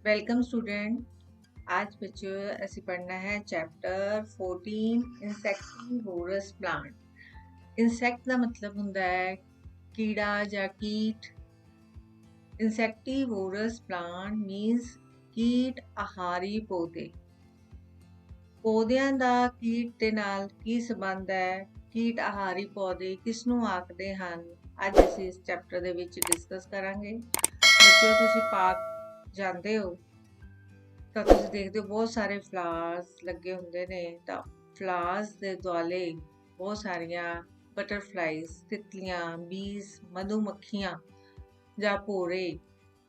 Welcome student. आज बच्चों ਅਸੀਂ पढ़ना है चैप्टर 14 इंसेक्टिवोरस प्लांट। इंसेक्ट ਦਾ मतलब ਹੁੰਦਾ ਹੈ ਕੀੜਾ ਜਾਂ ਕੀਟ। इंसेक्टिवोरस प्लांट मीन्स ਕੀਟ ਆਹਾਰੀ ਪੌਦੇ। ਪੌਦਿਆਂ ਦਾ ਕੀਟ ਦੇ ਨਾਲ ਕੀ ਸੰਬੰਧ ਹੈ? ਕੀਟ ਆਹਾਰੀ ਪੌਦੇ ਕਿਸ ਨੂੰ ਆਖਦੇ ਹਨ? ਅੱਜ ਅਸੀਂ ਇਸ ਚੈਪਟਰ ਦੇ ਵਿੱਚ ਡਿਸਕਸ ਕਰਾਂਗੇ। ਬੱਚਿਓ ਤੁਸੀਂ ਪਾਰਕ ਜਾਂਦੇ ਹੋ ਤਾਂ ਤੁਸੀਂ ਦੇਖਦੇ ਹੋ ਬਹੁਤ ਸਾਰੇ ਫਲਾਵਰਸ ਲੱਗੇ ਹੁੰਦੇ ਨੇ, ਤਾਂ ਫਲਾਵਰਸ ਦੇ ਦੁਆਲੇ ਬਹੁਤ ਸਾਰੀਆਂ ਬਟਰਫਲਾਈਜ਼, ਤਿਤਲੀਆਂ, ਬੀਜ਼, ਮਧੂਮੱਖੀਆਂ ਜਾਂ ਭੌਰੇ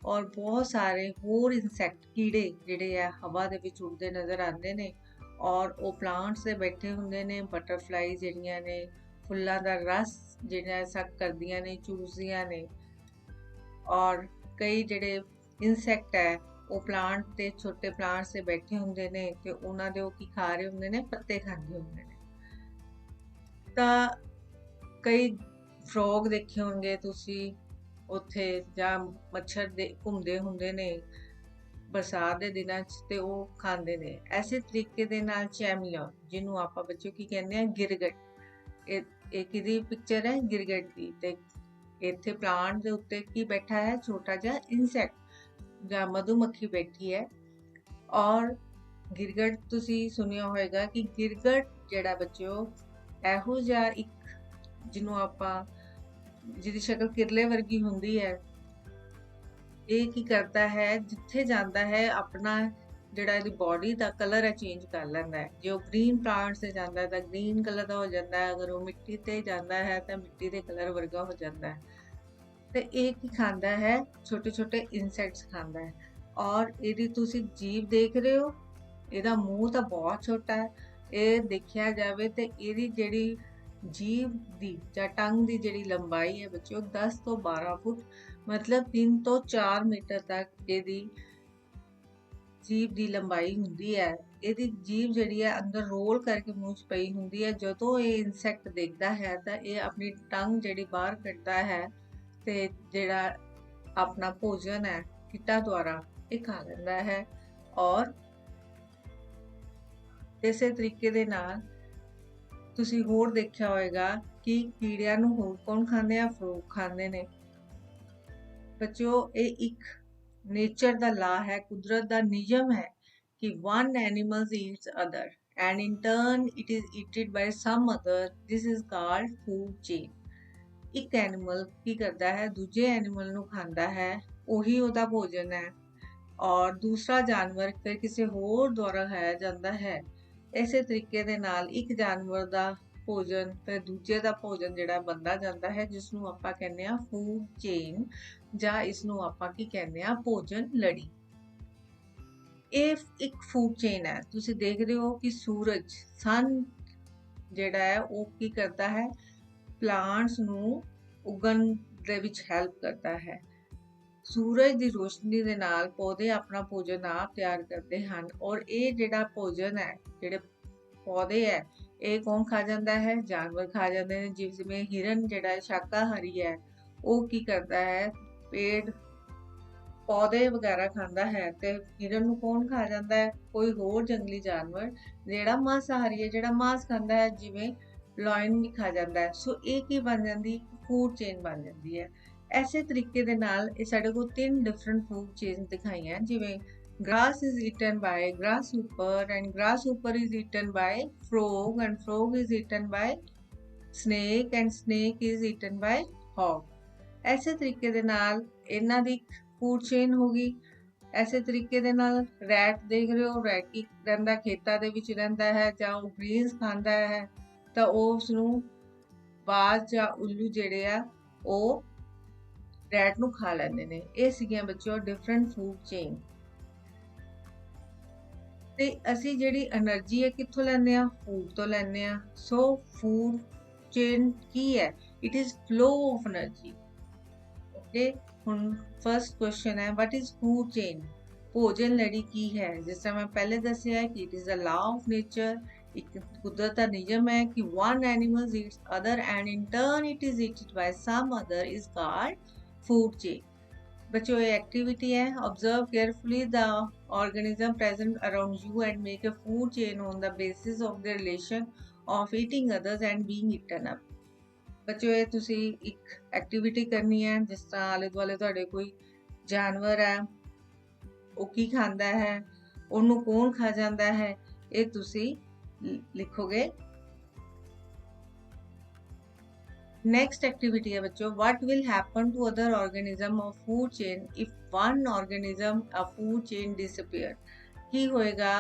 ਔਰ ਬਹੁਤ ਸਾਰੇ ਹੋਰ ਇਨਸੈਕਟ ਕੀੜੇ ਜਿਹੜੇ ਆ ਹਵਾ ਦੇ ਵਿੱਚ ਉੱਡਦੇ ਨਜ਼ਰ ਆਉਂਦੇ ਨੇ ਔਰ ਉਹ ਪਲਾਂਟਸ ਤੇ ਬੈਠੇ ਹੁੰਦੇ ਨੇ। ਬਟਰਫਲਾਈ ਜਿਹੜੀਆਂ ਨੇ ਫੁੱਲਾਂ ਦਾ ਰਸ ਜਿਹੜਾ ਸੱਕ ਕਰਦੀਆਂ ਨੇ, ਚੂਸਦੀਆਂ ਨੇ ਔਰ ਕਈ ਜਿਹੜੇ ਇਨਸੈਕਟ ਹੈ ਉਹ ਪਲਾਂਟ ਤੇ ਛੋਟੇ ਪਲਾਂਟਸ ਤੇ ਬੈਠੇ ਹੁੰਦੇ ਨੇ ਤੇ ਉਹਨਾਂ ਦੇ ਉਹ ਕੀ ਖਾ ਰਹੇ ਹੁੰਦੇ ਨੇ? ਪੱਤੇ ਖਾਂਦੇ ਹੁੰਦੇ ਨੇ। ਤਾਂ ਕਈ ਫਰੋਗ ਦੇਖੇ ਹੋਣਗੇ ਤੁਸੀਂ ਉੱਥੇ, ਜਾਂ ਮੱਛਰ ਦੇ ਘੁੰਮਦੇ ਹੁੰਦੇ ਨੇ ਬਰਸਾਤ ਦੇ ਦਿਨਾਂ 'ਚ ਤੇ ਉਹ ਖਾਂਦੇ ਨੇ। ਐਸੇ ਤਰੀਕੇ ਦੇ ਨਾਲ ਚੈਮਲੀਅਨ, ਜਿਹਨੂੰ ਆਪਾਂ ਬੱਚਿਓ ਕੀ ਕਹਿੰਦੇ ਆ? ਗਿਰਗਟ। ਇਹ ਕਿਹਦੀ ਪਿਕਚਰ ਹੈ? ਗਿਰਗਟ ਦੀ। ਤੇ ਇੱਥੇ ਪਲਾਂਟ ਦੇ ਉੱਤੇ ਕੀ ਬੈਠਾ ਹੈ? ਛੋਟਾ ਜਿਹਾ ਇਨਸੈਕਟ ਜਾਂ ਮਧੂਮੱਖੀ ਬੈਠੀ ਹੈ। ਔਰ ਗਿਰਗਟ ਤੁਸੀਂ ਸੁਣਿਆ ਹੋਵੇਗਾ ਕਿ ਗਿਰਗਟ ਜਿਹੜਾ ਬੱਚਿਓ ਇਹੋ ਜਿਹਾ ਇੱਕ ਜਿਹਨੂੰ ਆਪਾਂ ਜਿਹਦੀ ਸ਼ਕਲ ਕਿਰਲੇ ਵਰਗੀ ਹੁੰਦੀ ਹੈ, ਇਹ ਕੀ ਕਰਦਾ ਹੈ? ਜਿੱਥੇ ਜਾਂਦਾ ਹੈ ਆਪਣਾ ਜਿਹੜਾ ਇਹਦੀ ਬਾਡੀ ਦਾ ਕਲਰ ਹੈ ਚੇਂਜ ਕਰ ਲੈਂਦਾ ਹੈ। ਜੇ ਉਹ ਗ੍ਰੀਨ ਪਲਾਂਟ ਤੇ ਜਾਂਦਾ ਹੈ ਤਾਂ ਗ੍ਰੀਨ ਕਲਰ ਦਾ ਹੋ ਜਾਂਦਾ ਹੈ, ਅਗਰ ਉਹ ਮਿੱਟੀ ਤੇ ਜਾਂਦਾ ਹੈ ਤਾਂ ਮਿੱਟੀ ਦੇ ਕਲਰ ਵਰਗਾ ਹੋ ਜਾਂਦਾ ਹੈ। ਤੇ ਇਹ ਕੀ ਖਾਂਦਾ ਹੈ? ਛੋਟੇ ਛੋਟੇ ਇਨਸੈਕਟਸ ਖਾਂਦਾ ਹੈ। ਔਰ ਇਹਦੀ ਤੁਸੀਂ ਜੀਭ ਦੇਖ ਰਹੇ ਹੋ, ਇਹਦਾ ਮੂੰਹ ਤਾਂ ਬਹੁਤ ਛੋਟਾ ਹੈ। ਇਹ ਦੇਖਿਆ ਜਾਵੇ ਤੇ ਇਹਦੀ ਜਿਹੜੀ ਜੀਭ ਦੀ ਜਾਂ ਟੰਗ ਦੀ ਜਿਹੜੀ ਲੰਬਾਈ ਹੈ ਬੱਚਿਓ 10 ਤੋਂ 12 ਫੁੱਟ, ਮਤਲਬ 3 ਤੋਂ 4 ਮੀਟਰ ਤੱਕ ਇਹਦੀ ਜੀਭ ਦੀ ਲੰਬਾਈ ਹੁੰਦੀ ਹੈ। ਇਹਦੀ ਜੀਭ ਜਿਹੜੀ ਹੈ ਅੰਦਰ ਰੋਲ ਕਰਕੇ ਮੂੰਹ 'ਚ ਪਈ ਹੁੰਦੀ ਹੈ। ਜਦੋਂ ਇਹ ਇਨਸੈਕਟ ਦੇਖਦਾ ਹੈ ਤਾਂ ਇਹ ਆਪਣੀ ਟੰਗ ਜਿਹੜੀ ਬਾਹਰ ਕੱਢਦਾ ਹੈ ਤੇ ਜਿਹੜਾ ਆਪਣਾ ਭੋਜਨ ਹੈ ਕੀਟਾਂ ਦੁਆਰਾ ਇਹ ਖਾ ਲੈਂਦਾ ਹੈ। ਔਰ ਇਸੇ ਤਰੀਕੇ ਦੇ ਨਾਲ ਤੁਸੀਂ ਹੋਰ ਦੇਖਿਆ ਹੋਵੇਗਾ ਕਿ ਕੀੜਿਆਂ ਨੂੰ ਹੋਰ ਕੌਣ ਖਾਂਦੇ ਆ? ਫਰੋਗ ਖਾਂਦੇ ਨੇ। ਬੱਚਿਓ ਇਹ ਇੱਕ ਨੇਚਰ ਦਾ ਲਾ ਹੈ, ਕੁਦਰਤ ਦਾ ਨਿਯਮ ਹੈ ਕਿ one animal eats other and in turn it is eaten by some other. This is called food chain. ਇੱਕ ਐਨੀਮਲ ਕੀ ਕਰਦਾ ਹੈ? ਦੂਜੇ ਐਨੀਮਲ ਨੂੰ ਖਾਂਦਾ ਹੈ, ਉਹੀ ਉਹਦਾ ਭੋਜਨ ਹੈ ਔਰ ਦੂਸਰਾ ਜਾਨਵਰ ਫਿਰ ਕਿਸੇ ਹੋਰ ਦੁਆਰਾ ਖਾਇਆ ਜਾਂਦਾ ਹੈ। ਇਸੇ ਤਰੀਕੇ ਦੇ ਨਾਲ ਇੱਕ ਜਾਨਵਰ ਦਾ ਭੋਜਨ ਫਿਰ ਦੂਜੇ ਦਾ ਭੋਜਨ ਜਿਹੜਾ ਬਣਦਾ ਜਾਂਦਾ ਹੈ, ਜਿਸ ਨੂੰ ਆਪਾਂ ਕਹਿੰਦੇ ਆ ਫੂਡ ਚੇਨ, ਜਾਂ ਇਸ ਨੂੰ ਆਪਾਂ ਕੀ ਕਹਿੰਦੇ ਆ? ਭੋਜਨ ਲੜੀ। ਇਹ ਇੱਕ ਫੂਡ ਚੇਨ ਹੈ। ਤੁਸੀਂ ਦੇਖਦੇ ਹੋ ਕਿ ਸੂਰਜ, ਸਨ ਜਿਹੜਾ ਹੈ ਉਹ ਕੀ ਕਰਦਾ ਹੈ? ਪਲਾਂਟਸ ਨੂੰ ਉਗਣ ਦੇ ਵਿੱਚ ਹੈਲਪ ਕਰਦਾ ਹੈ। ਸੂਰਜ ਦੀ ਰੋਸ਼ਨੀ ਦੇ ਨਾਲ ਪੌਦੇ ਆਪਣਾ ਭੋਜਨ ਆਪ ਤਿਆਰ ਕਰਦੇ ਹਨ ਔਰ ਇਹ ਜਿਹੜਾ ਭੋਜਨ ਹੈ, ਜਿਹੜੇ ਪੌਦੇ ਹੈ, ਇਹ ਕੌਣ ਖਾ ਜਾਂਦਾ ਹੈ? ਜਾਨਵਰ ਖਾ ਜਾਂਦੇ ਨੇ। ਜਿਵੇਂ ਹਿਰਨ ਜਿਹੜਾ ਸ਼ਾਕਾਹਾਰੀ ਹੈ, ਉਹ ਕੀ ਕਰਦਾ ਹੈ? ਪੇੜ ਪੌਦੇ ਵਗੈਰਾ ਖਾਂਦਾ ਹੈ। ਤੇ ਹਿਰਨ ਨੂੰ ਕੌਣ ਖਾ ਜਾਂਦਾ ਹੈ? ਕੋਈ ਹੋਰ ਜੰਗਲੀ ਜਾਨਵਰ। ਜਿਹੜਾ ਮਾਂਸਾਹਾਰੀ ਹੈ, ਜਿਹੜਾ ਮਾंस ਖਾਂਦਾ ਹੈ, ਜਿਵੇਂ ਲਾਇਨ ਵੀ ਖਾ ਜਾਂਦਾ ਹੈ। ਸੋ ਇਹ ਕੀ ਬਣ ਜਾਂਦੀ? ਫੂਡ ਚੇਨ ਬਣ ਜਾਂਦੀ ਹੈ। ਐਸੇ ਤਰੀਕੇ ਦੇ ਨਾਲ ਇਹ ਸਾਡੇ ਕੋਲ 3 ਡਿਫਰੈਂਟ ਫੂਡ ਚੇਨ ਦਿਖਾਈਆਂ, ਜਿਵੇਂ grass is eaten by grasshopper and grasshopper is eaten by frog and frog is eaten by snake and snake is eaten by hog. ਐਸੇ ਤਰੀਕੇ ਦੇ ਨਾਲ ਇਹਨਾਂ ਦੀ ਫੂਡ ਚੇਨ ਹੋ ਗਈ। ਐਸੇ ਤਰੀਕੇ ਦੇ ਨਾਲ ਰੈਟ ਦੇਖ ਰਹੇ ਹੋ, ਰੈਟ ਕੀ ਰਹਿੰਦਾ? ਖੇਤਾਂ ਦੇ ਵਿੱਚ ਰਹਿੰਦਾ ਹੈ ਜਾਂ ਉਹ ਗ੍ਰੀਨਸ ਖਾਂਦਾ ਹੈ ਤਾਂ ਉਸ ਨੂੰ ਬਾਜ਼ ਜਾਂ ਉੱਲੂ ਜਿਹੜੇ ਆ ਉਹ ਰੈਟ ਨੂੰ ਖਾ ਲੈਂਦੇ ਨੇ। ਇਹ ਸੀਗੀਆਂ ਬੱਚਿਓ ਡਿਫਰੈਂਟ ਫੂਡ ਚੇਨ। ਤੇ ਅਸੀਂ ਜਿਹੜੀ એનર્ਜੀ ਹੈ ਕਿੱਥੋਂ ਲੈਂਦੇ ਆ? ਫੂਡ ਤੋਂ ਲੈਂਦੇ ਆ। ਸੋ ਫੂਡ ਚੇਨ ਕੀ ਹੈ? It is flow of energy. Okay, ਹੁਣ ਫਰਸਟ ਕੁਐਸਚਨ ਹੈ, ਵਾਟ ਇਜ਼ ਫੂਡ ਚੇਨ? ਭੋਜਨ ਲੜੀ ਕੀ ਹੈ? ਜਿਸ ਤਰ੍ਹਾਂ ਮੈਂ ਪਹਿਲੇ ਦੱਸਿਆ ਹੈ ਕਿ it is a law of nature, ਇੱਕ ਕੁਦਰਤ ਦਾ ਨਿਯਮ ਹੈ ਕਿ one animal eats other and in turn it is eaten by some other is called food chain. बच्चों ये एक्टिविटी है, observe carefully the organism present around you and make a food chain on the basis of the relation of eating others and being eaten up. बच्चों ये तुसी एक activity करनी है, जिस तरह आले दुआले तुहाडे कोई जानवर है, ਉਹ ਕੀ ਖਾਂਦਾ ਹੈ, ਉਹਨੂੰ ਕੌਣ ਖਾ ਜਾਂਦਾ ਹੈ, ਇਹ ਤੁਸੀਂ ਲਿਖੋਗੇ। नेक्स्ट एक्टिविटी है बच्चों, what will happen to other organism of food chain if one organism a food chain disappear. ਕੀ ਹੋਏਗਾ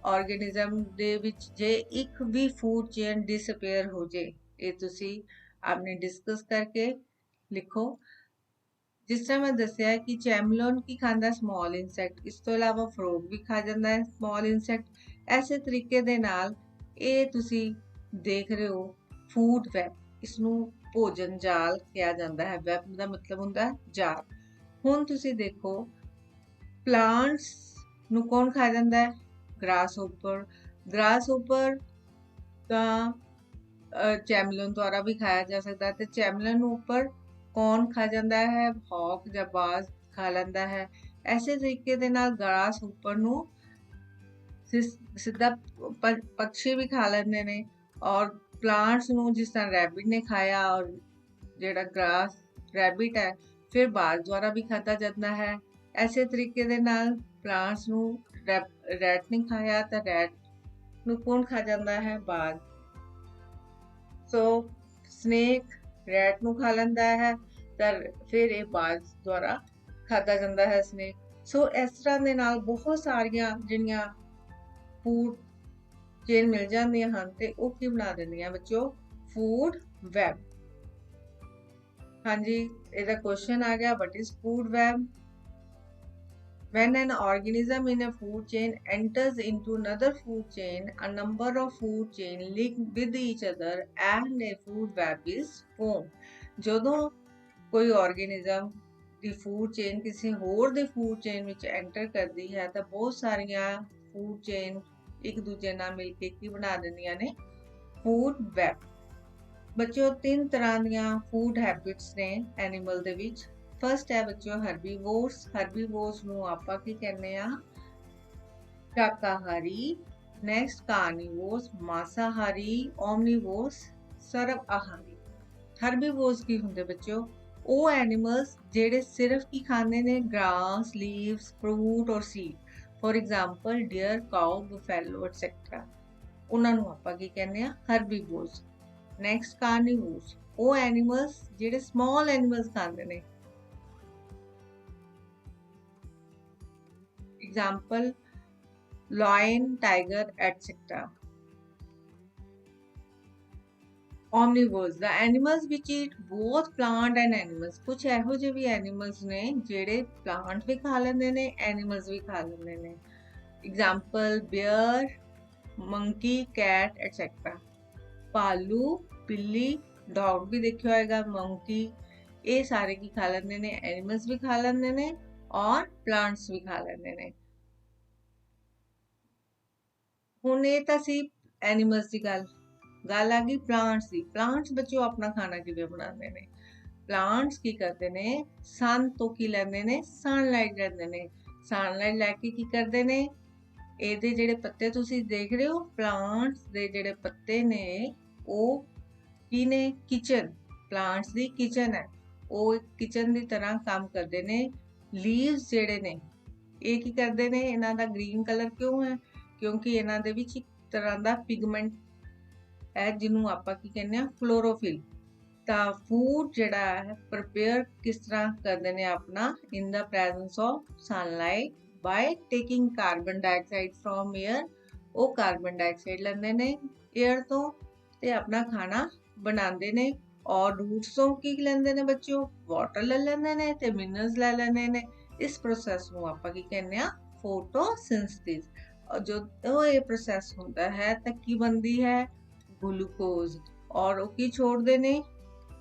ऑर्गेनिज्म ਦੇ ਵਿੱਚ ਜੇ ਇੱਕ ਵੀ ਫੂਡ ਚੇਨ ਡਿਸਅਪੀਅਰ ਹੋ ਜੇ। ਇਹ ਤੁਸੀਂ ਆਪਨੇ ਡਿਸਕਸ ਕਰਕੇ ਲਿਖੋ। ਜਿਸ ਤਰ੍ਹਾਂ ਮੈਂ ਦੱਸਿਆ ਕਿ ਚੈਮਲੋਨ ਕੀ ਖਾਂਦਾ, ਸਮਾਲ ਇਨਸੈਕਟ, ਇਸ ਤੋਂ ਇਲਾਵਾ ਫਰੋਗ ਵੀ ਖਾ ਜਾਂਦਾ ਹੈ ਸਮਾਲ ਇਨਸੈਕਟ। ਐਸੇ ਤਰੀਕੇ ਦੇ ਨਾਲ ਇਹ ਤੁਸੀਂ ਦੇਖ ਰਹੇ ਹੋ ਫੂਡ ਵੈਬ, इसनू भोजन जाल किया जाता है। वैब का मतलब होता है जाल। हुण तुसी देखो प्लांट्स नू कौन खा जाता है, ग्रास होपर। ग्रास होपर चैमलन द्वारा भी खाया जा सकता है। तो चैमलन ऊपर कौन खा जाता है, हॉक या बाज खा लेंदा है। ऐसे तरीके दे नाल ग्रास होपर नू सीधा पक्षी भी खा लेंदे ने, और प्लांट्स नू जिस तरह रैबिट ने खाया, और जेड़ा ग्रास रैबिट है फिर बाज द्वारा भी खाता जाता है। ऐसे तरीके दे नाल प्लांट्स नू रैट ने खाया तो रैट नू कौन खा जाता है, बाज। सो स्नेक रैट नू खा लेंदा है तो फिर ये बाज द्वारा खाता जाता है स्नेक। सो इस तरह दे नाल बहुत सारियां जिहड़ियां फूड चेन मिल जांदियां हन ते ओह की बना दिंदियां बच्चों, फूड वैब। हाँ जी, इहदा क्वेश्चन आ गया, what is food web? When an organism in a food chain enters into another food chain, a number of food chain link with each other and a food web is formed। ਜਦੋਂ ਕੋਈ organism ਦੀ food chain ਕਿਸੇ ਹੋਰ ਦੇ food chain ਵਿੱਚ enter ਕਰਦੀ ਹੈ ਤਾਂ ਬਹੁਤ ਸਾਰੀਆਂ ਫੂਡ ਚੇਨ ਇੱਕ ਦੂਜੇ ਨਾਲ ਮਿਲ ਕੇ ਕੀ ਬਣਾ ਦਿੰਦੀਆਂ ਨੇ, ਫੂਡ ਵੈਬ। ਬੱਚਿਓ ਤਿੰਨ ਤਰ੍ਹਾਂ ਦੀਆਂ ਫੂਡ ਹੈਬਿਟਸ ਨੇ ਐਨੀਮਲ ਦੇ ਵਿੱਚ। ਫਸਟ ਹੈ ਬੱਚਿਓ ਹਰਬੀਵੋਰਸ। ਹਰਬੀਵੋਰਸ ਨੂੰ ਆਪਾਂ ਕੀ ਕਹਿੰਦੇ ਆ, ਸ਼ਾਕਾਹਾਰੀ। ਨੈਕਸਟ ਕਾਰਨੀਵੋਰਸ, ਮਾਸਾਹਾਰੀ। ਓਮਨੀਵੋਰਸ, ਸਰਵ ਆਹਾਰੀ। ਹਰਬੀਵੋਰਸ ਕੀ ਹੁੰਦੇ ਬੱਚਿਓ, ਉਹ ਐਨੀਮਲਸ ਜਿਹੜੇ ਸਿਰਫ ਕੀ ਖਾਂਦੇ ਨੇ, ਗ੍ਰਾਸ, ਲੀਵਸ, ਫਰੂਟ ਔਰ seed. For example deer, cow, buffalo etcetera, उन्होंने आपां की कहने आ हरबीवोर्स। नैक्सट कार्निवोर्स, वो एनिमल्स जिहड़े स्मॉल एनिमल्स खांदे ने। Example lion, tiger etcetera. Omnivores, the animals which eat both plant and animals। कुछ ਇਹੋ ਜਿਹੇ ਵੀ ਐਨੀਮਲਸ ਨੇ ਜਿਹੜੇ ਪਲਾਂਟ ਵੀ ਖਾ ਲੈਂਦੇ ਨੇ, ਐਨੀਮਲਸ ਵੀ ਖਾ ਲੈਂਦੇ ਨੇ। Example bear, monkey, cat etcetera. भालू, बिल्ली, डॉग भी देखियो होएगा, मंकी, ये सारे की खा लेंदे ने, एनिमल्स भी खा लेंदे ने और प्लांट्स भी खा लेंदे ने। हुण ये तां सी एनिमल्स दी गल आ गई प्लांट्स दी। प्लांट्स बच्चों अपना खाना किवें बनाते ने? प्लांट्स की करते ने, सन तो की लैंदे ने, सनलाइट लैंदे ने। सनलाइट लैके की करते ने, ਇਹਦੇ ਜਿਹੜੇ ਪੱਤੇ ਤੁਸੀਂ ਦੇਖ ਰਹੇ ਹੋ, ਪਲਾਂਟਸ ਦੇ ਜਿਹੜੇ ਪੱਤੇ ਨੇ ਉਹ ਕੀ ਨੇ, ਕਿਚਨ, ਪਲਾਂਟਸ ਦੀ ਕਿਚਨ ਹੈ, ਉਹ ਕਿਚਨ ਦੀ ਤਰ੍ਹਾਂ ਕੰਮ ਕਰਦੇ ਨੇ। ਲੀਵਸ ਜਿਹੜੇ ਨੇ ਇਹ ਕੀ ਕਰਦੇ ਨੇ, ਇਹਨਾਂ ਦਾ ਗ੍ਰੀਨ ਕਲਰ ਕਿਉਂ ਹੈ, ਕਿਉਂਕਿ ਇਹਨਾਂ ਦੇ ਵਿੱਚ ਇੱਕ ਤਰ੍ਹਾਂ ਦਾ ਪਿਗਮੈਂਟ ਹੈ ਜਿਹਨੂੰ ਆਪਾਂ ਕੀ ਕਹਿੰਦੇ ਆ, ਕਲੋਰੋਫਿਲ। ਤਾਂ ਫੂਡ ਜਿਹੜਾ ਹੈ ਪ੍ਰਪੇਅਰ ਕਿਸ ਤਰ੍ਹਾਂ ਕਰਦੇ ਨੇ ਆਪਣਾ, in the presence of sunlight by taking carbon dioxide from air। ਉਹ ਕਾਰਬਨ ਡਾਈਆਕਸਾਈਡ ਲੈਂਦੇ ਨੇ 에ਅਰ ਤੋਂ ਤੇ ਆਪਣਾ ਖਾਣਾ ਬਣਾਉਂਦੇ ਨੇ। ਔਰ ਰੂਟਸ ਤੋਂ ਕੀ ਲੈਂਦੇ ਨੇ ਬੱਚਿਓ, ਵਾਟਰ ਲੈ ਲੈਂਦੇ ਨੇ ਤੇ ਮਿਨਰਲਸ ਲੈ ਲੈਂਦੇ ਨੇ। ਇਸ ਪ੍ਰੋਸੈਸ ਨੂੰ ਆਪਾਂ ਕੀ ਕਹਿੰਦੇ ਆ, ਫੋਟੋਸਿੰਥੇਸਿਸ। ਜਦੋਂ ਇਹ ਪ੍ਰੋਸੈਸ ਹੁੰਦਾ ਹੈ ਤਾਂ ਕੀ ਬਣਦੀ ਹੈ, ਗਲੂਕੋਜ਼। ਔਰ ਉਹ ਕੀ ਛੋੜਦੇ ਨੇ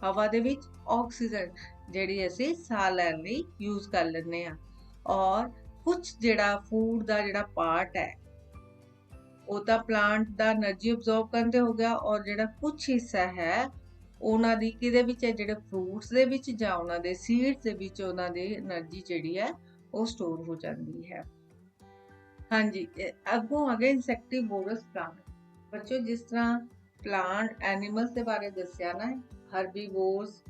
ਹਵਾ ਦੇ ਵਿੱਚ, ਆਕਸੀਜਨ, ਜਿਹੜੀ ਅਸੀਂ ਸਾਹ ਲੈਣ ਲਈ ਯੂਜ਼ ਕਰ ਲੈਂਦੇ ਆ। ਔਰ कुछ जेड़ा फूड दा जेड़ा पार्ट है वो तो प्लांट दा एनर्जी अब्जॉर्ब करते हो गया, और जेड़ा कुछ हिस्सा है ਉਹਨਾਂ ਦੀ ਕਿਹਦੇ ਵਿੱਚ ਹੈ, ਜਿਹੜੇ ਫਰੂਟਸ ਦੇ ਵਿੱਚ ਜਾਂ ਉਹਨਾਂ ਦੇ ਸੀਡਸ ਦੇ ਵਿੱਚ ਉਹਨਾਂ ਦੀ એનર્ਜੀ ਜਿਹੜੀ ਹੈ ਉਹ ਸਟੋਰ ਹੋ ਜਾਂਦੀ ਹੈ। ਹਾਂਜੀ, ਅੱਗੋਂ ਆ ਗਏ ਇਨਸੈਕਟੀਵੋਰਸ ਪਲਾਂਟ। ਬੱਚੋ ਜਿਸ ਤਰ੍ਹਾਂ ਪਲਾਂਟ ਐਨੀਮਲਸ ਦੇ ਬਾਰੇ ਦੱਸਿਆ ਨਾ, ਹਰਬੀਵੋਰਸ,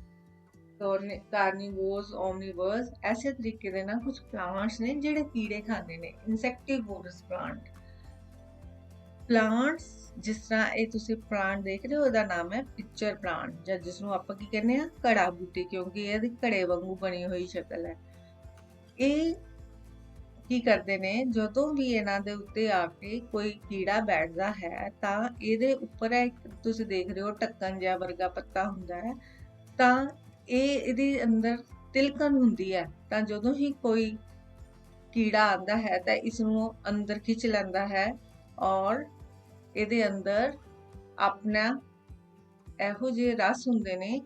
ਕਾਰਨੀਵੋਰਸ, ਓਮਨੀਵੋਰਸ, ਐਸੇ ਤਰੀਕੇ ਦੇ ਨਾਲ ਕੁਝ ਪਲਾਂਟਸ ਨੇ ਜਿਹੜੇ ਕੀੜੇ ਖਾਂਦੇ ਨੇ, ਇਨਸੈਕਟੀਵੋਰਸ ਪਲਾਂਟ। ਪਲਾਂਟਸ ਜਿਸ ਤਰ੍ਹਾਂ ਇਹ ਤੁਸੀਂ ਪਲਾਂਟ ਦੇਖ ਰਹੇ ਹੋ, ਉਹਦਾ ਨਾਮ ਹੈ ਪਿਕਚਰ ਪਲਾਂਟ, ਜਾਂ ਜਿਸ ਨੂੰ ਆਪਾਂ ਕੀ ਕਹਿੰਦੇ ਆ, ਘੜਾ ਬੂਟੀ, ਕਿਉਂਕਿ ਇਹਦੀ ਘੜੇ ਵਾਂਗੂ ਬਣੀ ਹੋਈ ਸ਼ਕਲ ਹੈ। ਇਹ ਕੀ ਕਰਦੇ ਨੇ, ਜਦੋਂ ਵੀ ਇਹਨਾਂ ਦੇ ਉੱਤੇ ਆ ਕੇ ਕੋਈ ਕੀੜਾ ਬੈਠਦਾ ਹੈ ਤਾਂ ਇਹਦੇ ਉੱਪਰ ਤੁਸੀਂ ਦੇਖ ਰਹੇ ਹੋ ਢੱਕਣ ਜਿਹਾ ਵਰਗਾ ਪੱਤਾ ਹੁੰਦਾ ਹੈ, ਤਾਂ ਇਹ ਇਹਦੇ ਅੰਦਰ ਤਿਲਕਣ ਹੁੰਦੀ ਹੈ, ਤਾਂ ਜਦੋਂ ਹੀ ਕੋਈ ਕੀੜਾ ਆਉਂਦਾ ਹੈ ਤਾਂ ਇਸ ਨੂੰ ਅੰਦਰ ਖਿੱਚ ਲੈਂਦਾ ਹੈ ਔਰ ਇਹਦੇ ਅੰਦਰ ਆਪਣਾ ਇਹੋ ਜਿਹੇ ਰਸ ਹੁੰਦੇ ਨੇ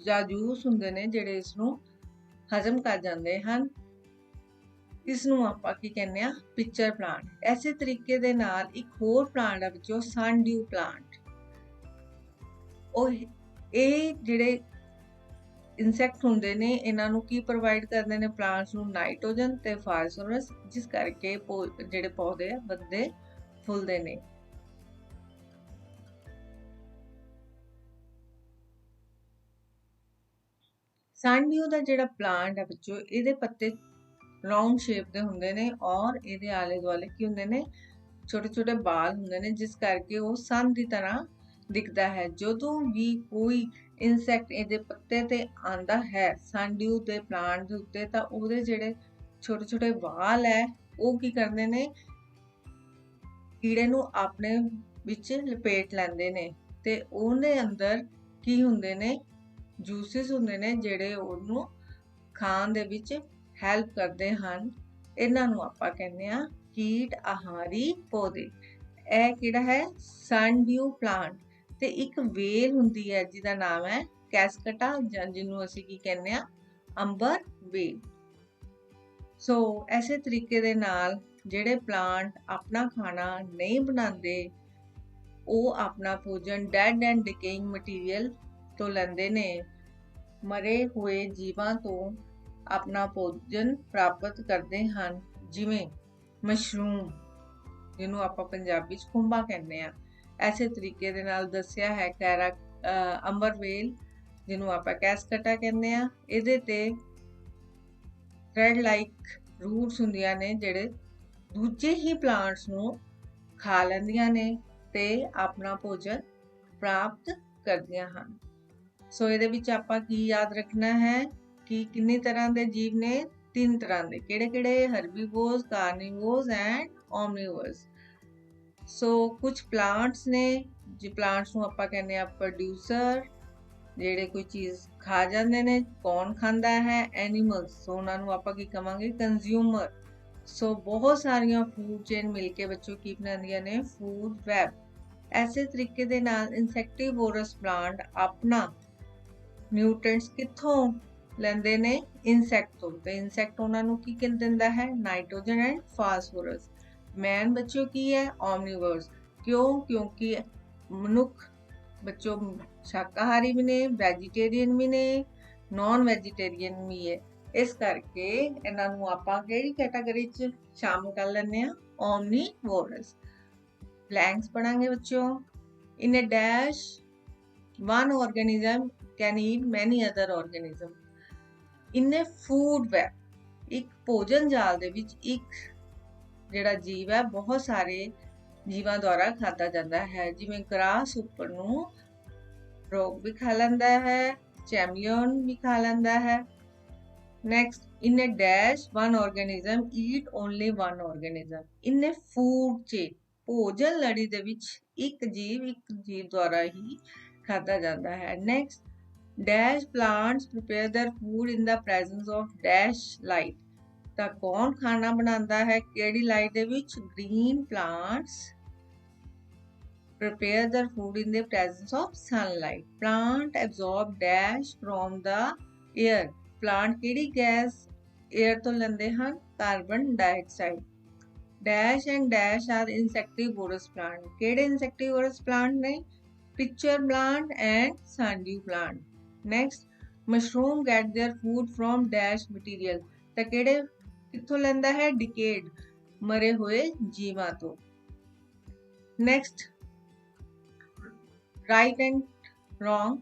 ਜਾਂ ਜੂਸ ਹੁੰਦੇ ਨੇ ਜਿਹੜੇ ਇਸ ਨੂੰ ਹਜ਼ਮ ਕਰ ਜਾਂਦੇ ਹਨ। ਇਸ ਨੂੰ ਆਪਾਂ ਕੀ ਕਹਿੰਦੇ ਆ, ਪਿਕਚਰ ਪਲਾਂਟ। ਐਸੇ ਤਰੀਕੇ ਦੇ ਨਾਲ ਇੱਕ ਹੋਰ ਪਲਾਂਟ ਹੈ ਵਿੱਚੋਂ ਸਨਡਿਊ ਪਲਾਂਟ। ਇਹ ਜਿਹੜੇ ਇਨਸੈਕਟ ਹੁੰਦੇ ਨੇ, ਇਹਨਾਂ ਨੂੰ ਕੀ ਪ੍ਰੋਵਾਈਡ ਕਰਦੇ ਨੇ, ਪਲਾਂਟਸ ਨੂੰ ਨਾਈਟ੍ਰੋਜਨ ਤੇ ਫਾਸਫੋਰਸ, ਜਿਸ ਕਰਕੇ ਜਿਹੜੇ ਪੌਦੇ ਆ ਵੱਧਦੇ ਫੁੱਲਦੇ ਨੇ। ਸਨਡਿਊ ਦਾ ਜਿਹੜਾ ਪਲਾਂਟ ਹੈ ਬੱਚੋ, ਇਹਦੇ ਪੱਤੇ ਰਾਉਂਡ ਸ਼ੇਪ ਦੇ ਹੁੰਦੇ ਨੇ ਔਰ ਇਹਦੇ ਆਲੇ ਦੁਆਲੇ ਕੀ ਹੁੰਦੇ ਨੇ, ਛੋਟੇ ਛੋਟੇ ਬਾਲ ਹੁੰਦੇ ਨੇ, ਜਿਸ ਕਰਕੇ ਉਹ ਸਨ ਦੀ ਤਰ੍ਹਾਂ ਦਿਖਦਾ ਹੈ। ਜਦੋਂ ਵੀ ਕੋਈ ਇਨਸੈਕਟ ਇਹਦੇ ਪੱਤੇ ਤੇ ਆਂਦਾ ਹੈ ਸਨਡਿਊ ਦੇ ਪਲਾਂਟ ਦੇ ਉੱਤੇ, ਤਾਂ ਉਹਦੇ ਜਿਹੜੇ ਛੋਟੇ ਛੋਟੇ ਵਾਲ ਹੈ ਉਹ ਕੀ ਕਰਦੇ ਨੇ, ਕੀੜੇ ਨੂੰ ਆਪਣੇ ਵਿੱਚ ਲਪੇਟ ਲੈਂਦੇ ਨੇ ਤੇ ਉਹਦੇ ਅੰਦਰ ਕੀ ਹੁੰਦੇ ਨੇ, ਜੂਸਿਸ ਹੁੰਦੇ ਨੇ ਜਿਹੜੇ ਉਹਨੂੰ ਖਾਣ ਦੇ ਵਿੱਚ ਹੈਲਪ ਕਰਦੇ ਹਨ। ਇਹਨਾਂ ਨੂੰ ਆਪਾਂ ਕਹਿੰਦੇ ਆ ਕੀਟ ਆਹਾਰੀ ਪੌਦੇ। ਇਹ ਕਿਹੜਾ ਹੈ, ਸਨਡਿਊ ਪਲਾਂਟ। ਤੇ ਇੱਕ ਵੇਲ ਹੁੰਦੀ ਹੈ ਜਿਹਦਾ ਨਾਮ ਹੈ ਕੈਸਕਟਾ, ਜਾਂ ਜਿਹਨੂੰ ਅਸੀਂ ਕੀ ਕਹਿੰਦੇ ਆ, ਅੰਬਰ ਵੇਲ। ਸੋ ਐਸੇ ਤਰੀਕੇ ਦੇ ਨਾਲ ਜਿਹੜੇ ਪਲਾਂਟ ਆਪਣਾ ਖਾਣਾ ਨਹੀਂ ਬਣਾਉਂਦੇ, ਉਹ ਆਪਣਾ ਭੋਜਨ ਡੈਡ ਐਂਡ ਡਿਕੇਇੰਗ ਮਟੀਰੀਅਲ ਤੋਂ ਲੈਂਦੇ ਨੇ, ਮਰੇ ਹੋਏ ਜੀਵਾਂ ਤੋਂ ਆਪਣਾ ਭੋਜਨ ਪ੍ਰਾਪਤ ਕਰਦੇ ਹਨ, ਜਿਵੇਂ ਮਸ਼ਰੂਮ, ਜਿਹਨੂੰ ਆਪਾਂ ਪੰਜਾਬੀ ਚ ਖੁੰਭਾ ਕਹਿੰਦੇ ਆ। ਐਸੇ ਤਰੀਕੇ ਦੇ ਨਾਲ ਦੱਸਿਆ ਹੈ ਅੰਬਰਵੇਲ, ਜਿਹਨੂੰ ਆਪਾਂ ਕੈਸਕਟਾ ਕਹਿੰਦੇ ਆ। ਇਹਦੇ ਤੇ ਥ੍ਰੈਡ ਲਾਈਕ ਰੂਟਸ ਹੁੰਦੀਆਂ ਨੇ ਜਿਹੜੇ ਦੂਜੇ ਹੀ ਪਲਾਂਟਸ ਨੂੰ ਖਾ ਲੈਂਦੀਆਂ ਨੇ ਤੇ ਆਪਣਾ ਭੋਜਨ ਪ੍ਰਾਪਤ ਕਰਦੀਆਂ ਹਨ। ਸੋ ਇਹਦੇ ਵਿੱਚ ਆਪਾਂ ਕੀ ਯਾਦ ਰੱਖਣਾ ਹੈ ਕਿ ਕਿੰਨੀ ਤਰ੍ਹਾਂ ਦੇ ਜੀਵ ਨੇ, 3 ਤਰ੍ਹਾਂ ਦੇ। ਕਿਹੜੇ? Herbivores, ਕਾਰਨੀਵੋਰਸ and ਓਮਨੀਵੋਰਸ। ਸੋ ਕੁਝ ਪਲਾਂਟਸ ਨੇ, ਜੇ ਪਲਾਂਟਸ ਨੂੰ ਆਪਾਂ ਕਹਿੰਦੇ ਆ ਪ੍ਰੋਡਿਊਸਰ, ਜਿਹੜੇ ਕੋਈ ਚੀਜ਼ ਖਾ ਜਾਂਦੇ ਨੇ। ਕੌਣ ਖਾਂਦਾ ਹੈ? ਐਨੀਮਲਸ। ਸੋ ਉਹਨਾਂ ਨੂੰ ਆਪਾਂ ਕੀ ਕਵਾਂਗੇ? ਕੰਜ਼ਿਊਮਰ। ਸੋ ਬਹੁਤ ਸਾਰੀਆਂ ਫੂਡ ਚੇਨ ਮਿਲ ਕੇ ਬੱਚੋ ਕੀ ਬਣਾਉਂਦੀਆਂ ਨੇ? Food web. ਐਸੇ ਤਰੀਕੇ ਦੇ ਨਾਲ ਇਨਸੈਕਟੀਵੋਰਸ ਪਲਾਂਟ ਆਪਣਾ ਨਿਊਟ੍ਰੀਐਂਟਸ ਕਿੱਥੋਂ ਲੈਂਦੇ ਨੇ? ਇਨਸੈਕਟ ਤੋਂ। ਤੇ ਇਨਸੈਕਟ ਉਹਨਾਂ ਨੂੰ ਕੀ ਦਿੰਦਾ ਹੈ? Nitrogen and phosphorus. ਮੈਨ ਬੱਚੋ ਕੀ ਹੈ? ਓਮਨੀਵੋਰਸ। ਕਿਉਂ? ਕਿਉਂਕਿ ਮਨੁੱਖ ਬੱਚੋ ਸ਼ਾਕਾਹਾਰੀ ਵੀ ਨੇ, ਵੈਜੀਟੇਰੀਅਨ ਵੀ ਨੇ, ਨॉन ਵੈਜੀਟੇਰੀਅਨ ਵੀ ਹੈ। ਇਸ ਕਰਕੇ ਇਹਨਾਂ ਨੂੰ ਆਪਾਂ ਕਿਹੜੀ ਕੈਟਾਗਰੀ 'ਚ ਸ਼ਾਮਲ ਕਰ ਲੈਂਦੇ ਆ? ਓਮਨੀਵੋਰਸ। ਬਲੈਂਕਸ ਪੜਾਂਗੇ ਬੱਚੋ। ਇਨ ਅ dash one organism can eat many other organism in a food web। ਇੱਕ ਭੋਜਨ ਜਾਲ ਦੇ ਵਿੱਚ ਇੱਕ ਜਿਹੜਾ ਜੀਵ ਹੈ ਬਹੁਤ ਸਾਰੇ ਜੀਵਾਂ ਦੁਆਰਾ ਖਾਧਾ ਜਾਂਦਾ ਹੈ। ਜਿਵੇਂ ਗ੍ਰਾਸ ਉੱਪਰ ਨੂੰ ਫਰੋਗ ਵੀ ਖਾ ਲੈਂਦਾ ਹੈ, ਚੈਮਲੀਓਨ ਵੀ ਖਾ ਲੈਂਦਾ ਹੈ। Next, in a dash one organism eat only one organism in a food chain। ਭੋਜਨ ਲੜੀ ਦੇ ਵਿੱਚ ਇੱਕ ਜੀਵ ਦੁਆਰਾ ਹੀ ਖਾਧਾ ਜਾਂਦਾ ਹੈ। Next, dash plants prepare their food in the presence of dash light. ਤਾਂ ਕੌਣ ਖਾਣਾ ਬਣਾਉਂਦਾ ਹੈ ਕਿਹੜੀ ਲਾਈਟ ਦੇ ਵਿੱਚ? Green plants prepare their food in the presence of sunlight। Plant absorb dash from the air। Plant ਕਿਹੜੀ ਗੈਸ air ਤੋਂ ਲੈਂਦੇ ਹਨ? Carbon dioxide. Dash and dash are insectivorous plant। ਕਿਹੜੇ insectivorous plant ਨੇ? pitcher plant and sundew plant. Next, mushroom get their food from dash material. ਤਾਂ ਕਿਹੜੇ ਕਿੱਥੋਂ ਲੈਂਦਾ ਹੈ? Decayed, ਮਰੇ ਹੋਏ ਜੀਵਾਂ ਤੋਂ. Next, right and wrong.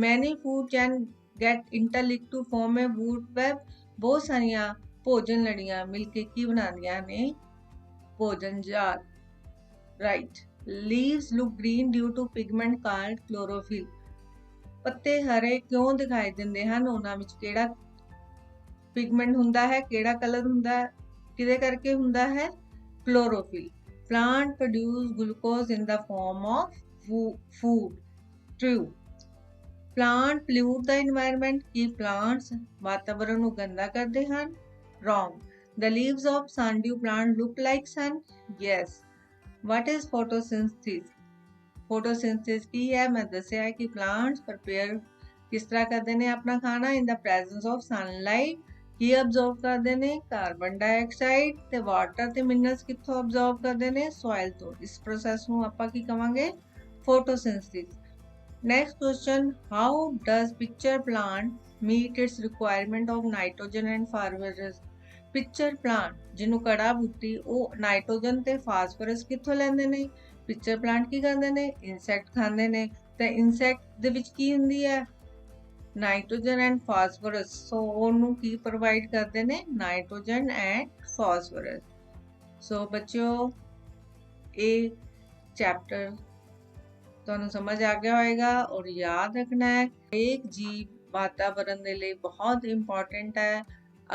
Many food can get interlinked to form a wood web. ਬਹੁਤ ਸਾਰੀਆਂ ਭੋਜਨ ਲੜੀਆਂ ਮਿਲ ਕੇ ਕੀ ਬਣਾਉਂਦੀਆਂ ਨੇ? ਭੋਜਨ ਜਾਲ. Right. Leaves look green due to pigment called chlorophyll. ਪੱਤੇ ਹਰੇ ਕਿਉਂ ਦਿਖਾਈ ਦਿੰਦੇ ਹਨ? ਉਹਨਾਂ ਵਿੱਚ ਕਿਹੜਾ ਪਿਗਮੈਂਟ ਹੁੰਦਾ ਹੈ? ਕਿਹੜਾ ਕਲਰ ਹੁੰਦਾ ਹੈ? ਕਿਹਦੇ ਕਰਕੇ ਹੁੰਦਾ ਹੈ? Chlorophyll. Plant produce glucose in the form of food. True. Plant pollute the environment. Ki plants ਵਾਤਾਵਰਣ ਨੂੰ ਗੰਦਾ ਕਰਦੇ ਹਨ? Wrong. The leaves of sundew plant look like sun. Yes. What is photosynthesis? Photosynthesis ਕੀ ਹੈ? ਮੈਂ ਦੱਸਿਆ ਹੈ ਕਿ plants prepare ਕਿਸ ਤਰ੍ਹਾਂ ਕਰਦੇ ਨੇ ਆਪਣਾ ਖਾਣਾ? In the presence of sunlight. ਕੀ ਅਬਜ਼ੌਰਵ ਕਰਦੇ ਨੇ? ਕਾਰਬਨ ਡਾਈਆਕਸਾਈਡ ਤੇ ਵਾਟਰ ਤੇ ਮਿਨਰਲਸ ਕਿੱਥੋਂ ਅਬਜ਼ੌਰਵ ਕਰਦੇ ਨੇ? ਸੋਇਲ ਤੋਂ. ਇਸ ਪ੍ਰੋਸੈਸ ਨੂੰ ਆਪਾਂ ਕੀ ਕਵਾਂਗੇ? Photosynthesis. Next question, how does pitcher plant meet its requirement of nitrogen and phosphorus? Pitcher plant ਜਿਹਨੂੰ ਕੜਾ ਬੂਟੀ, ਉਹ ਨਾਈਟ੍ਰੋਜਨ ਤੇ ਫਾਸਫੋਰਸ ਕਿੱਥੋਂ ਲੈਂਦੇ ਨੇ? ਪਿੱਚਰ ਪਲਾਂਟ ਕੀ ਕਰਦੇ ਨੇ? ਇਨਸੈਕਟ ਖਾਂਦੇ ਨੇ. ਤੇ ਇਨਸੈਕਟ ਦੇ ਵਿੱਚ ਕੀ ਹੁੰਦੀ ਹੈ? Nitrogen and phosphorus. ਸੋ ਉਹਨੂੰ ਕੀ ਪ੍ਰੋਵਾਈਡ ਕਰਦੇ ਨੇ? Nitrogen and phosphorus. ਸੋ ਬੱਚਿਓ, ਇਹ ਚੈਪਟਰ ਤੁਹਾਨੂੰ ਸਮਝ ਆ ਗਿਆ ਹੋਏਗਾ ਔਰ ਯਾਦ ਰੱਖਣਾ ਹੈ ਇੱਕ ਜੀਵ ਵਾਤਾਵਰਣ ਦੇ ਲਈ ਬਹੁਤ ਇੰਪੋਰਟੈਂਟ ਹੈ.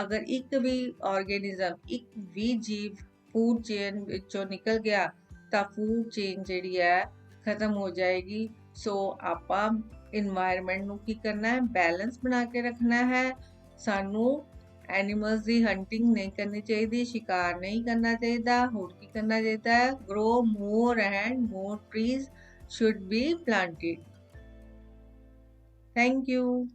ਅਗਰ ਇੱਕ ਵੀ ਆਰਗੇਨਿਜ਼ਮ, ਇੱਕ ਵੀ ਜੀਵ ਫੂਡ ਚੇਨ ਵਿੱਚੋਂ ਨਿਕਲ ਗਿਆ ਤਾਂ ਫੂਡ ਚੇਨ ਜਿਹੜੀ ਹੈ ਖਤਮ ਹੋ ਜਾਏਗੀ. ਸੋ ਆਪਾਂ ਇਨਵਾਇਰਮੈਂਟ ਨੂੰ ਕੀ ਕਰਨਾ ਹੈ? ਬੈਲੈਂਸ ਬਣਾ ਕੇ ਰੱਖਣਾ ਹੈ. ਸਾਨੂੰ ਐਨੀਮਲਸ ਦੀ ਹੰਟਿੰਗ ਨਹੀਂ ਕਰਨੀ ਚਾਹੀਦੀ, ਸ਼ਿਕਾਰ ਨਹੀਂ ਕਰਨਾ ਚਾਹੀਦਾ. ਹੋਰ ਕੀ ਕਰਨਾ ਚਾਹੀਦਾ ਹੈ? Grow more and more trees should be planted. Thank you.